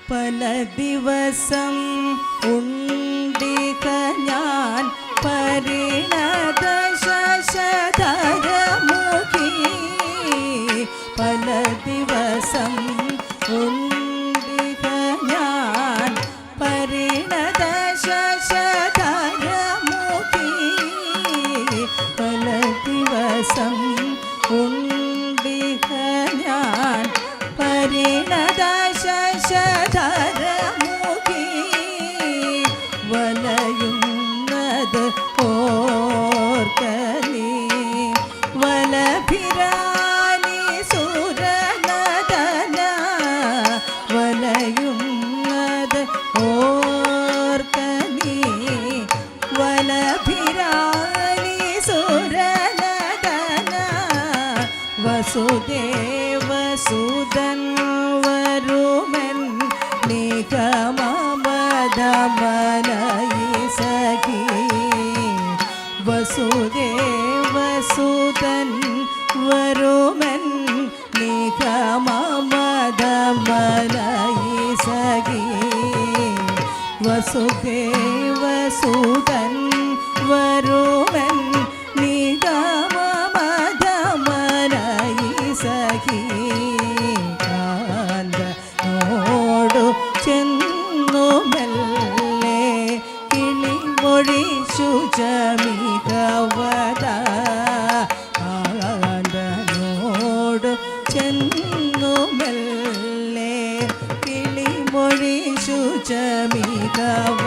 പല ദിവസം ഉണ്ടിക ഞാൻ പരിണത ശശധരമുഖി പല ദിവസം ഉണ്ടിക ഞാൻ പരിണത ശശധരമുഖി പല ദിവസം ഉണ്ടിക ഞാൻ പരിണത ശശധരമുഖി വലയുന്നത് ഓർക്കനീ വലഭിരാനി സുരനദന വലയുന്നത് ഓർക്കനീ വലഭിരാനി സുരനദന വസുദേവസുതൻ വരുമൻ നിഗമമദമനയി സഖി വസുദേവസുതൻ വരുമൻ നിഗമമദമനയി സഖി വസുദേവസുതൻ വരുമൻ നിഗമമദമനയി സഖി കാന്തനോടു ചെന്നു മെല്ലെ കിളിമൊഴി ശുചമികവദ കാന്തനോടു ചെന്നു മെല്ലെ കിളിമൊഴി ശുചമികവദ